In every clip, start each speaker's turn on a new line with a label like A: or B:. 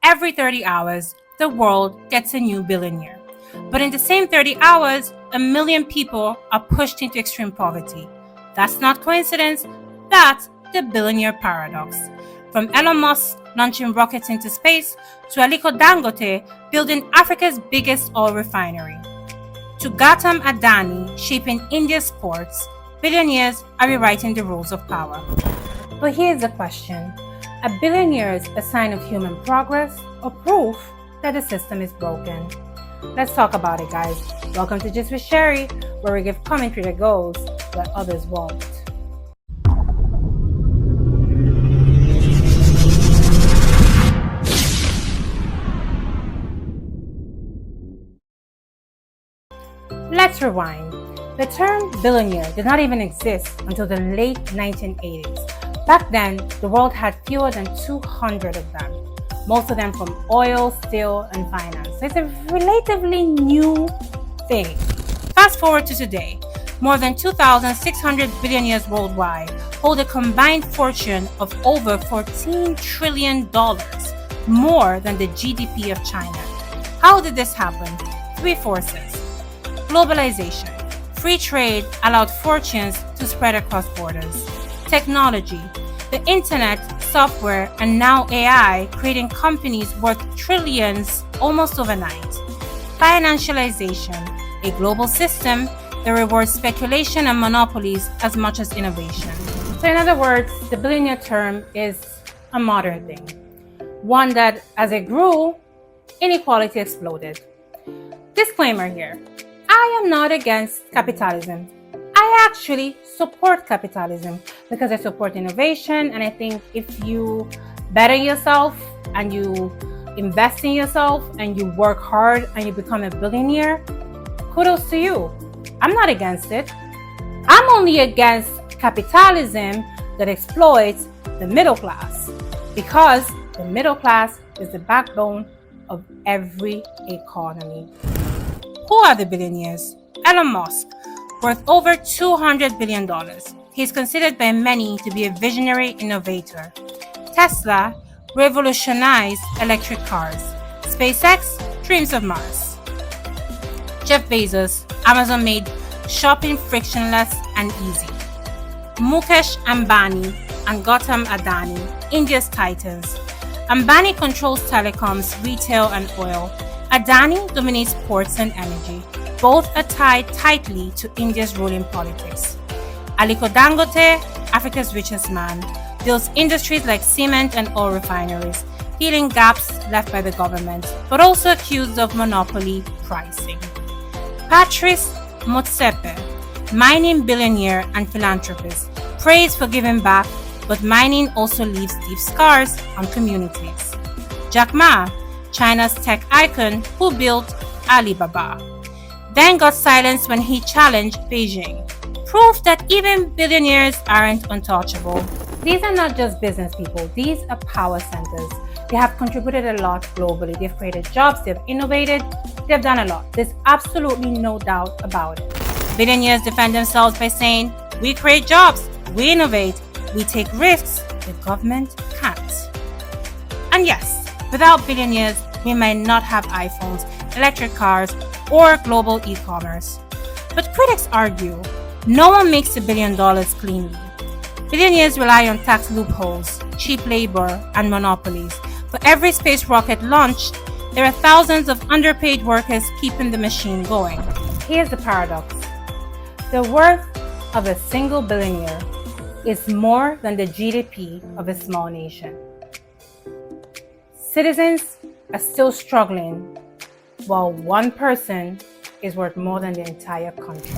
A: every 30 hours, the world gets a new billionaire. But in the same 30 hours, 1 million people are pushed into extreme poverty. That's not coincidence, that's the billionaire paradox. From Elon Musk launching rockets into space to Aliko Dangote building Africa's biggest oil refinery, to Gautam Adani shaping India's ports, billionaires are rewriting the rules of power. But here's the question. Are billionaires a sign of human progress or proof that the system is broken? Let's talk about it, guys. Welcome to Just with Sherry, where we give commentary that goes where others won't. Let's rewind. The term billionaire did not even exist until the late 1980s. Back then, the world had fewer than 200 of them, most of them from oil, steel, and finance. So it's a relatively new thing. Fast forward to today, more than 2,600 billionaires worldwide hold a combined fortune of over $14 trillion, more than the GDP of China. How did this happen? 3 forces. Globalization. Free trade allowed fortunes to spread across borders. Technology. The internet, software, and now AI creating companies worth trillions almost overnight. Financialization. A global system that rewards speculation and monopolies as much as innovation. So in other words, the billionaire term is a modern thing. One that, as it grew, inequality exploded. Disclaimer here. I am not against capitalism. I actually support capitalism because I support innovation, and I think if you better yourself and you invest in yourself and you work hard and you become a billionaire, kudos to you. I'm not against it. I'm only against capitalism that exploits the middle class, because the middle class is the backbone of every economy. Who are the billionaires? Elon Musk, worth over $200 billion. He's considered by many to be a visionary innovator. Tesla revolutionized electric cars. SpaceX dreams of Mars. Jeff Bezos, Amazon made shopping frictionless and easy. Mukesh Ambani and Gautam Adani, India's titans. Ambani controls telecoms, retail, and oil. Adani dominates ports and energy. Both are tied tightly to India's ruling politics. Aliko Dangote, Africa's richest man, builds industries like cement and oil refineries, filling gaps left by the government, but also accused of monopoly pricing. Patrice Motsepe, mining billionaire and philanthropist, praised for giving back, but mining also leaves deep scars on communities. Jack Ma, China's tech icon who built Alibaba, then got silenced when he challenged Beijing. Proof that even billionaires aren't untouchable. These are not just business people, these are power centers. They have contributed a lot globally. They've created jobs, they've innovated, they've done a lot. There's absolutely no doubt about it. Billionaires defend themselves by saying, we create jobs, we innovate, we take risks, the government can't. And yes, without billionaires, we might not have iPhones, electric cars, or global e-commerce. But critics argue, no one makes $1 billion cleanly. Billionaires rely on tax loopholes, cheap labor, and monopolies. For every space rocket launched, there are thousands of underpaid workers keeping the machine going. Here's the paradox. The worth of a single billionaire is more than the GDP of a small nation. Citizens are still struggling, while one person is worth more than the entire country.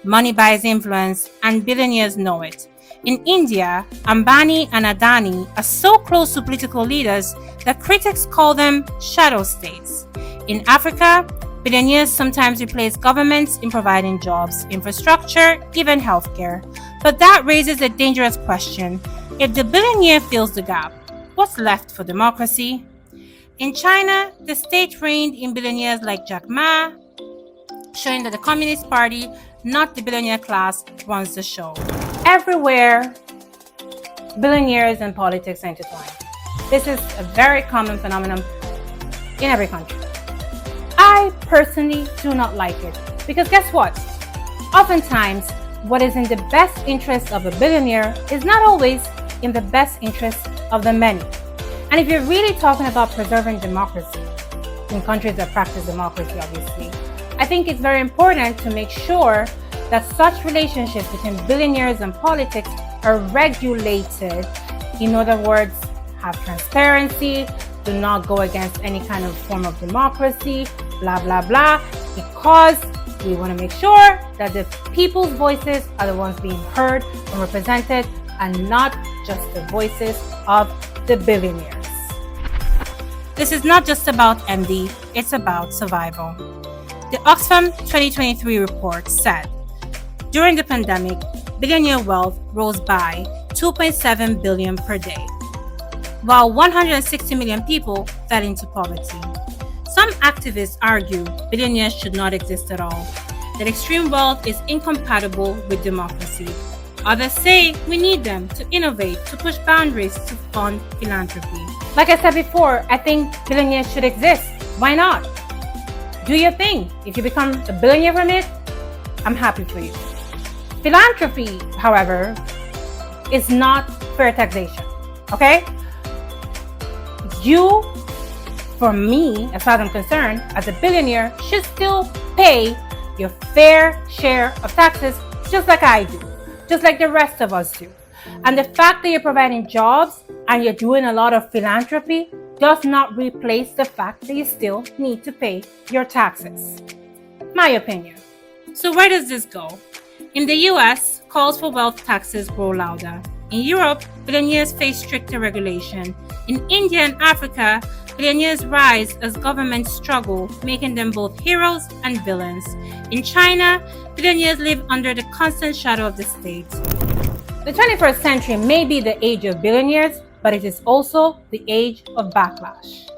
A: Money buys influence, and billionaires know it. In India, Ambani and Adani are so close to political leaders that critics call them shadow states. In Africa, billionaires sometimes replace governments in providing jobs, infrastructure, even healthcare. But that raises a dangerous question. If the billionaire fills the gap, what's left for democracy? In China, the state reigned in billionaires like Jack Ma, showing that the Communist Party, not the billionaire class, runs the show. Everywhere, billionaires and politics are intertwined. This is a very common phenomenon in every country. I personally do not like it because guess what? Oftentimes, what is in the best interest of a billionaire is not always in the best interest of the many. And if you're really talking about preserving democracy, in countries that practice democracy, obviously, I think it's very important to make sure that such relationships between billionaires and politics are regulated. In other words, have transparency, do not go against any kind of form of democracy, blah, blah, blah, because we want to make sure that the people's voices are the ones being heard and represented and not just the voices of the billionaires. This is not just about MD, it's about survival. The Oxfam 2023 report said, during the pandemic, billionaire wealth rose by 2.7 billion per day, while 160 million people fell into poverty. Some activists argue billionaires should not exist at all, that extreme wealth is incompatible with democracy. Others say we need them to innovate, to push boundaries, to fund philanthropy. Like I said before, I think billionaires should exist. Why not? Do your thing. If you become a billionaire from it, I'm happy for you. Philanthropy, however, is not fair taxation. Okay? You, for me, as far as I'm concerned, as a billionaire, should still pay your fair share of taxes just like I do, just like the rest of us do. And the fact that you're providing jobs and you're doing a lot of philanthropy does not replace the fact that you still need to pay your taxes. My opinion. So where does this go? In the US, calls for wealth taxes grow louder. In Europe, billionaires face stricter regulation. In India and Africa, billionaires rise as governments struggle, making them both heroes and villains. In China, billionaires live under the constant shadow of the state. The 21st century may be the age of billionaires, but it is also the age of backlash.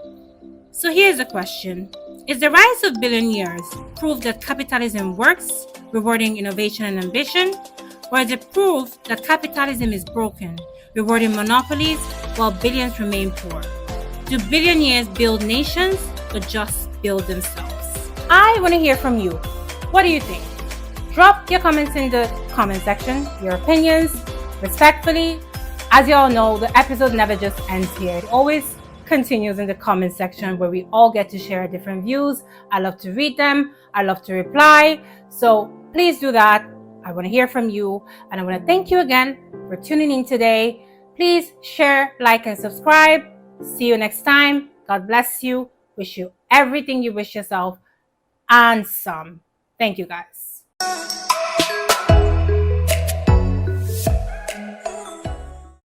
A: So here's the question. Is the rise of billionaires proof that capitalism works, rewarding innovation and ambition? Or is it proof that capitalism is broken, rewarding monopolies while billions remain poor? Do billionaires build nations or just build themselves? I want to hear from you. What do you think? Drop your comments in the comment section, your opinions, respectfully. As you all know, the episode never just ends here. It always continues in the comment section where we all get to share different views. I love to read them. I love to reply. So please do that. I want to hear from you. And I want to thank you again for tuning in today. Please share, like, and subscribe. See you next time. God bless you. Wish you everything you wish yourself and some. Thank you, guys.